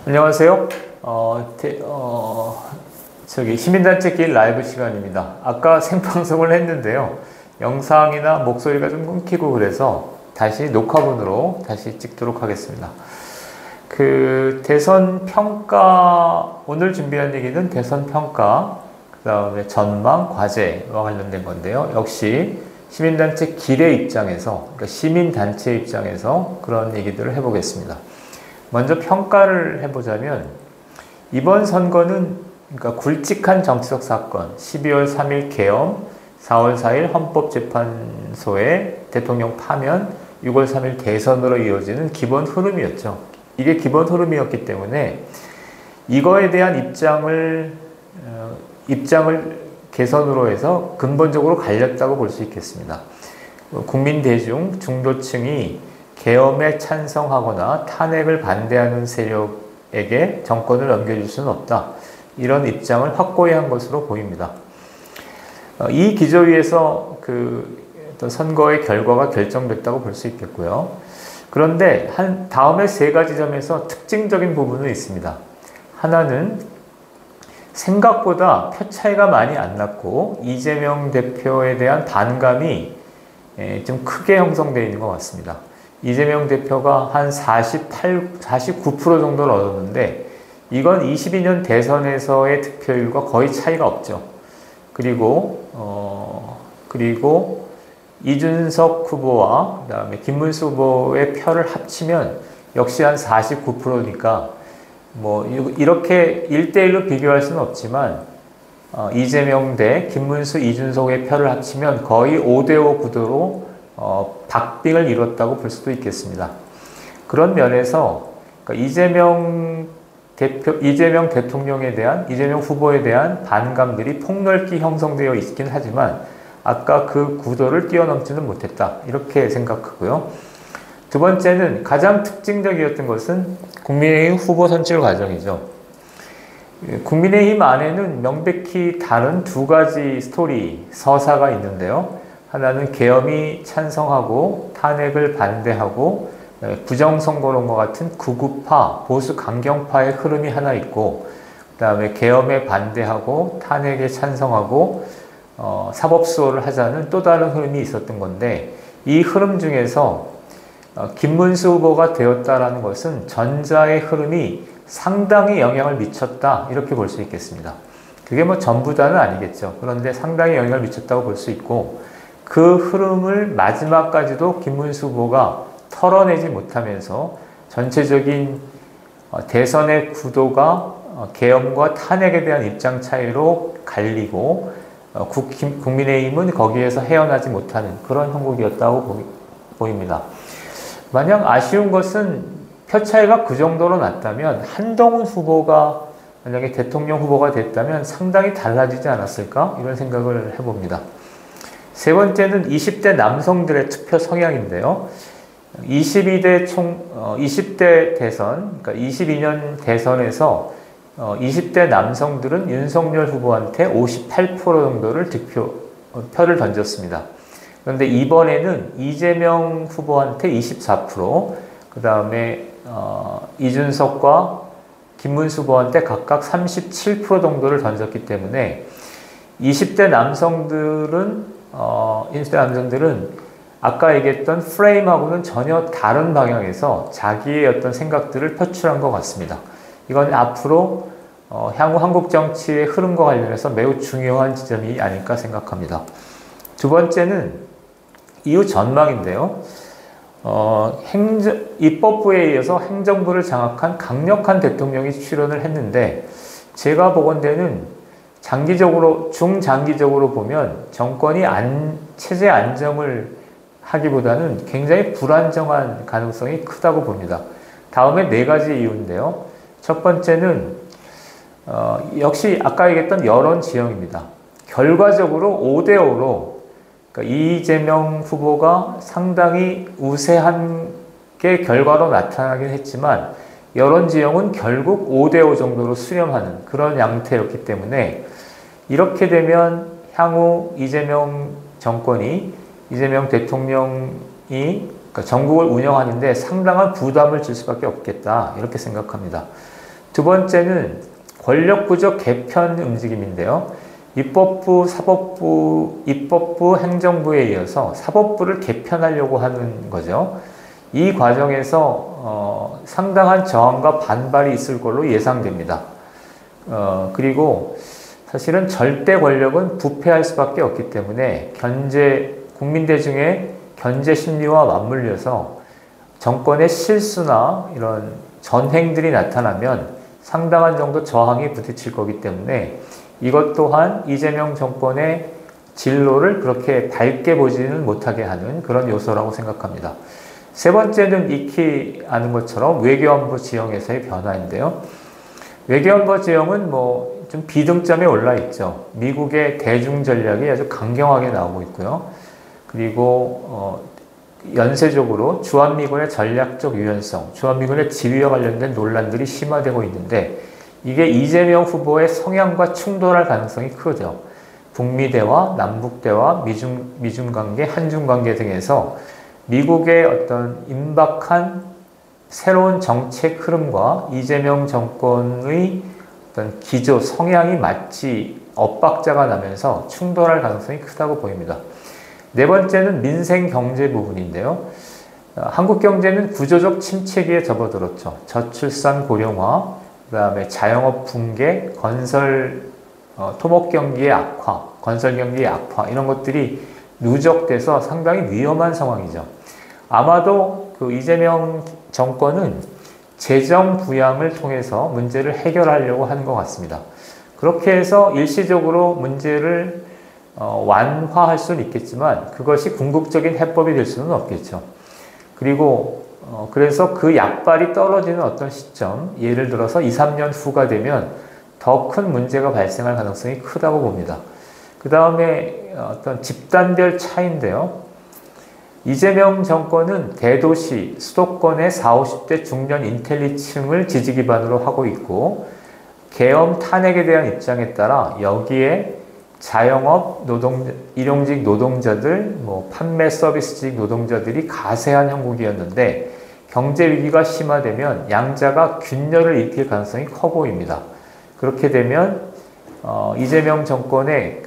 안녕하세요. 시민단체끼리 라이브 시간입니다. 아까 생방송을 했는데요. 영상이나 목소리가 좀 끊기고 그래서 다시 녹화본으로 다시 찍도록 하겠습니다. 대선 평가, 오늘 준비한 얘기는 대선 평가, 그 다음에 전망, 과제와 관련된 건데요. 역시 시민단체 길의 입장에서, 그러니까 시민단체 입장에서 그런 얘기들을 해보겠습니다. 먼저 평가를 해보자면, 이번 선거는 그러니까 굵직한 정치적 사건, 12월 3일 계엄, 4월 4일 헌법재판소의 대통령 파면, 6월 3일 대선으로 이어지는 기본 흐름이었죠. 이게 기본 흐름이었기 때문에 이거에 대한 입장을 개선으로 해서 근본적으로 갈렸다고 볼 수 있겠습니다. 국민 대중, 중도층이 계엄에 찬성하거나 탄핵을 반대하는 세력에게 정권을 넘겨줄 수는 없다. 이런 입장을 확고히 한 것으로 보입니다. 이 기조 위에서 어떤 선거의 결과가 결정됐다고 볼 수 있겠고요. 그런데 다음에 세 가지 점에서 특징적인 부분은 있습니다. 하나는 생각보다 표 차이가 많이 안 났고 이재명 대표에 대한 반감이 좀 크게 형성되어 있는 것 같습니다. 이재명 대표가 한 49% 정도를 얻었는데 이건 22년 대선에서의 득표율과 거의 차이가 없죠. 그리고 이준석 후보와 그다음에 김문수 후보의 표를 합치면 역시 한 49%니까 뭐 이렇게 1대1로 비교할 수는 없지만 이재명 대 김문수, 이준석의 표를 합치면 거의 5대5 구도로 박빙을 이뤘다고 볼 수도 있겠습니다. 그런 면에서 그러니까 이재명 후보에 대한 반감들이 폭넓게 형성되어 있긴 하지만 아까 그 구도를 뛰어넘지는 못했다. 이렇게 생각하고요. 두 번째는 가장 특징적이었던 것은 국민의힘 후보 선출 과정이죠. 국민의힘 안에는 명백히 다른 두 가지 서사가 있는데요. 하나는 계엄이 찬성하고 탄핵을 반대하고 부정선거론과 같은 구구파, 보수 강경파의 흐름이 하나 있고 그 다음에 계엄에 반대하고 탄핵에 찬성하고 사법수호를 하자는 또 다른 흐름이 있었던 건데 이 흐름 중에서 김문수 후보가 되었다라는 것은 전자의 흐름이 상당히 영향을 미쳤다 이렇게 볼 수 있겠습니다. 그게 뭐 전부 다는 아니겠죠. 그런데 상당히 영향을 미쳤다고 볼 수 있고 그 흐름을 마지막까지도 김문수 후보가 털어내지 못하면서 전체적인 대선의 구도가 계엄과 탄핵에 대한 입장 차이로 갈리고 국민의힘은 거기에서 헤어나지 못하는 그런 형국이었다고 보입니다. 만약 아쉬운 것은 표 차이가 그 정도로 났다면 한동훈 후보가 만약에 대통령 후보가 됐다면 상당히 달라지지 않았을까? 이런 생각을 해봅니다. 세 번째는 20대 남성들의 투표 성향인데요. 20대 대선, 그러니까 22년 대선에서 20대 남성들은 윤석열 후보한테 58% 정도를 표를 던졌습니다. 그런데 이번에는 이재명 후보한테 24%, 그 다음에 이준석과 김문수 후보한테 각각 37% 정도를 던졌기 때문에 20대 남성들은 아까 얘기했던 프레임하고는 전혀 다른 방향에서 자기의 어떤 생각들을 표출한 것 같습니다. 이건 앞으로 향후 한국 정치의 흐름과 관련해서 매우 중요한 지점이 아닐까 생각합니다. 두 번째는 이후 전망인데요. 입법부에 의해서 행정부를 장악한 강력한 대통령이 출연을 했는데 제가 보건대는 중장기적으로 보면 정권이 체제 안정을 하기보다는 굉장히 불안정한 가능성이 크다고 봅니다. 다음에 네 가지 이유인데요. 첫 번째는 역시 아까 얘기했던 여론 지형입니다. 결과적으로 5대5로 그러니까 이재명 후보가 상당히 우세한 게 결과로 나타나긴 했지만 여론 지형은 결국 5대5 정도로 수렴하는 그런 양태였기 때문에 이렇게 되면 향후 이재명 대통령이 그러니까 전국을 운영하는데 상당한 부담을 줄 수밖에 없겠다 이렇게 생각합니다. 두 번째는 권력구조 개편 움직임인데요. 입법부, 사법부, 입법부, 행정부에 이어서 사법부를 개편하려고 하는 거죠. 이 과정에서 상당한 저항과 반발이 있을 걸로 예상됩니다. 그리고 사실은 절대 권력은 부패할 수밖에 없기 때문에 국민 대중의 견제 심리와 맞물려서 정권의 실수나 이런 전횡들이 나타나면 상당한 정도 저항이 부딪힐 거기 때문에 이것 또한 이재명 정권의 진로를 그렇게 밝게 보지는 못하게 하는 그런 요소라고 생각합니다. 세 번째는 익히 아는 것처럼 외교안보 지형에서의 변화인데요. 외교안보 지형은 좀 비등점에 올라 있죠. 미국의 대중 전략이 아주 강경하게 나오고 있고요. 그리고 연쇄적으로 주한미군의 전략적 유연성, 주한미군의 지위와 관련된 논란들이 심화되고 있는데 이게 이재명 후보의 성향과 충돌할 가능성이 크죠. 북미 대화, 남북 대화, 미중 관계, 한중 관계 등에서 미국의 어떤 임박한 새로운 정책 흐름과 이재명 정권의 어떤 기조, 성향이 마치 엇박자가 나면서 충돌할 가능성이 크다고 보입니다. 네 번째는 민생 경제 부분인데요. 한국 경제는 구조적 침체기에 접어들었죠. 저출산 고령화, 그 다음에 자영업 붕괴, 토목 경기의 악화, 건설 경기의 악화 이런 것들이 누적돼서 상당히 위험한 상황이죠. 아마도 그 이재명 정권은 재정 부양을 통해서 문제를 해결하려고 하는 것 같습니다. 그렇게 해서 일시적으로 문제를 완화할 수는 있겠지만 그것이 궁극적인 해법이 될 수는 없겠죠. 그리고 그래서 그 약발이 떨어지는 어떤 시점, 예를 들어서 2, 3년 후가 되면 더 큰 문제가 발생할 가능성이 크다고 봅니다. 그 다음에 어떤 집단별 차이인데요. 이재명 정권은 대도시, 수도권의 40, 50대 중년 인텔리층을 지지 기반으로 하고 있고 계엄 탄핵에 대한 입장에 따라 여기에 자영업, 일용직 노동자들, 판매 서비스직 노동자들이 가세한 형국이었는데 경제 위기가 심화되면 양자가 균열을 일으킬 가능성이 커 보입니다. 그렇게 되면 이재명 정권의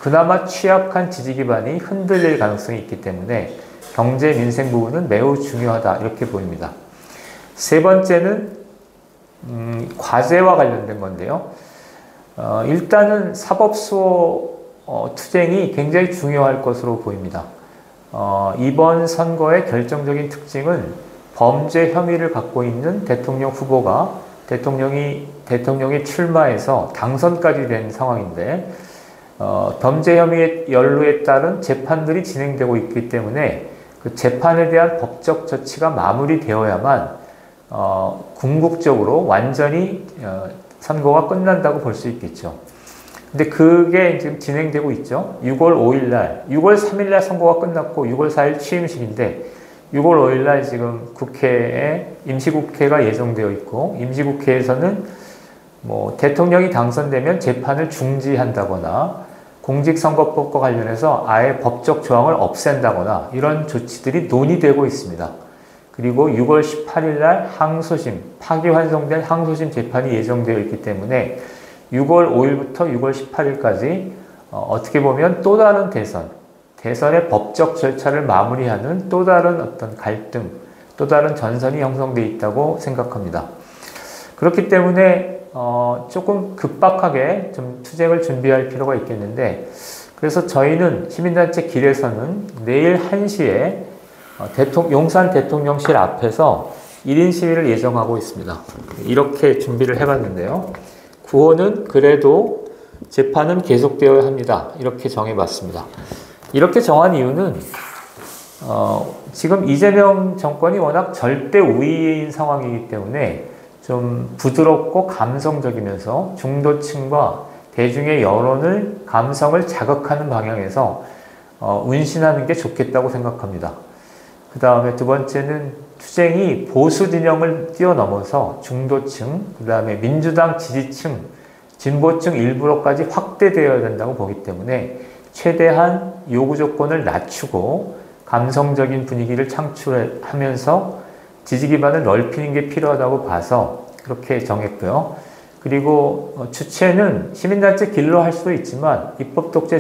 그나마 취약한 지지 기반이 흔들릴 가능성이 있기 때문에 경제 민생 부분은 매우 중요하다 이렇게 보입니다. 세 번째는 과제와 관련된 건데요. 일단은 사법수호 투쟁이 굉장히 중요할 것으로 보입니다. 이번 선거의 결정적인 특징은 범죄 혐의를 갖고 있는 대통령 후보가 대통령이 출마해서 당선까지 된 상황인데 범죄 혐의의 연루에 따른 재판들이 진행되고 있기 때문에 그 재판에 대한 법적 조치가 마무리되어야만 궁극적으로 완전히 선거가 끝난다고 볼 수 있겠죠. 근데 그게 지금 진행되고 있죠. 6월 3일 날 선거가 끝났고 6월 4일 취임식인데 6월 5일 날 지금 국회에 임시국회가 예정되어 있고 임시국회에서는 대통령이 당선되면 재판을 중지한다거나 공직선거법과 관련해서 아예 법적 조항을 없앤다거나 이런 조치들이 논의되고 있습니다. 그리고 6월 18일 날 파기환송된 항소심 재판이 예정되어 있기 때문에 6월 5일부터 6월 18일까지 어떻게 보면 또 다른 대선의 법적 절차를 마무리하는 또 다른 어떤 갈등, 또 다른 전선이 형성되어 있다고 생각합니다. 그렇기 때문에 조금 급박하게 좀 투쟁을 준비할 필요가 있겠는데 그래서 저희는 시민단체 길에서는 내일 1시에 용산 대통령실 앞에서 1인 시위를 예정하고 있습니다. 이렇게 준비를 해봤는데요. 구호는 그래도 재판은 계속되어야 합니다. 이렇게 정해봤습니다. 이렇게 정한 이유는 지금 이재명 정권이 워낙 절대 우위인 상황이기 때문에 좀 부드럽고 감성적이면서 중도층과 대중의 감성을 자극하는 방향에서 운신하는 게 좋겠다고 생각합니다. 그 다음에 두 번째는 투쟁이 보수 진영을 뛰어넘어서 중도층, 그 다음에 민주당 지지층, 진보층 일부로까지 확대되어야 된다고 보기 때문에 최대한 요구 조건을 낮추고 감성적인 분위기를 창출하면서 지지 기반을 넓히는 게 필요하다고 봐서 그렇게 정했고요. 그리고 주체는 시민단체 길로 할 수도 있지만 입법 독재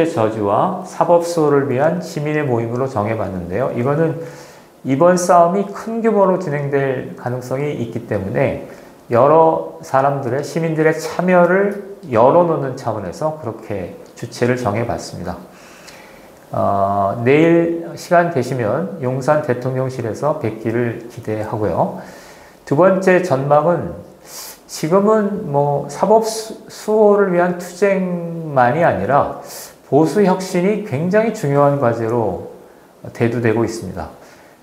저지와 사법 수호를 위한 시민의 모임으로 정해봤는데요. 이거는 이번 싸움이 큰 규모로 진행될 가능성이 있기 때문에 여러 사람들의 시민들의 참여를 열어놓는 차원에서 그렇게 주체를 정해봤습니다. 내일 시간 되시면 용산 대통령실에서 뵙기를 기대하고요. 두 번째 전망은 지금은 사법 수호를 위한 투쟁만이 아니라 보수 혁신이 굉장히 중요한 과제로 대두되고 있습니다.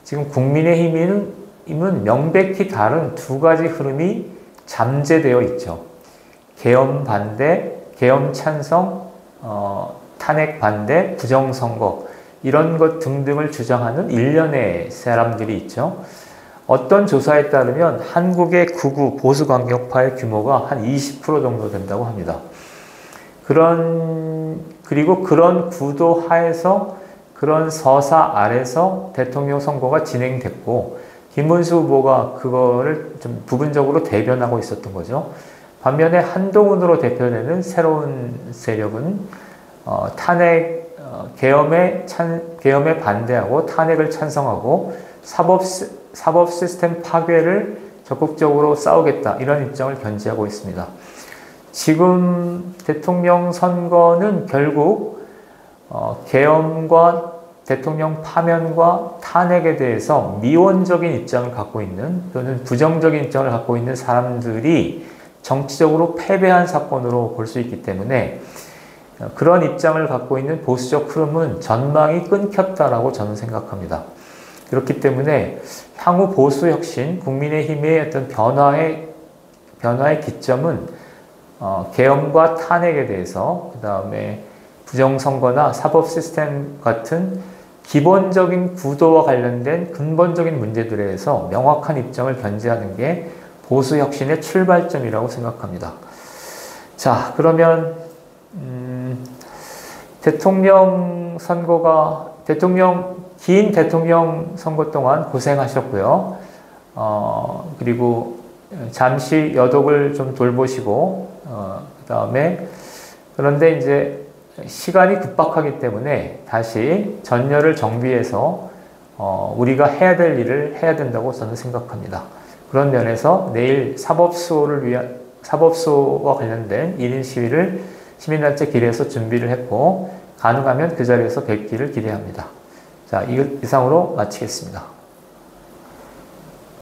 지금 국민의힘은 명백히 다른 두 가지 흐름이 잠재되어 있죠. 계엄 반대, 계엄 찬성, 탄핵 반대, 부정선거 이런 것 등등을 주장하는 일련의 사람들이 있죠. 어떤 조사에 따르면 한국의 극우 보수강경파의 규모가 한 20% 정도 된다고 합니다. 그리고 그런 구도 하에서 그런 서사 아래서 대통령 선거가 진행됐고 김문수 후보가 그거를 좀 부분적으로 대변하고 있었던 거죠. 반면에 한동훈으로 대표되는 새로운 세력은 계엄에 반대하고 탄핵을 찬성하고 사법 시스템 파괴를 적극적으로 싸우겠다 이런 입장을 견지하고 있습니다. 지금 대통령 선거는 결국 계엄과 대통령 파면과 탄핵에 대해서 미온적인 입장을 갖고 있는 또는 부정적인 입장을 갖고 있는 사람들이 정치적으로 패배한 사건으로 볼 수 있기 때문에 그런 입장을 갖고 있는 보수적 흐름은 전망이 끊겼다라고 저는 생각합니다. 그렇기 때문에 향후 보수 혁신, 국민의힘의 어떤 변화의 기점은 계엄과 탄핵에 대해서 그 다음에 부정선거나 사법 시스템 같은 기본적인 구도와 관련된 근본적인 문제들에 대해서 명확한 입장을 견지하는 게 보수 혁신의 출발점이라고 생각합니다. 자, 그러면 긴 대통령 선거 동안 고생하셨고요. 그리고 잠시 여독을 좀 돌보시고, 그 다음에, 그런데 이제 시간이 급박하기 때문에 다시 전열을 정비해서, 우리가 해야 될 일을 해야 된다고 저는 생각합니다. 그런 면에서 내일 사법수호와 관련된 1인 시위를 시민단체 길에서 준비를 했고, 가능하면 그 자리에서 뵙기를 기대합니다. 자, 이상으로 마치겠습니다.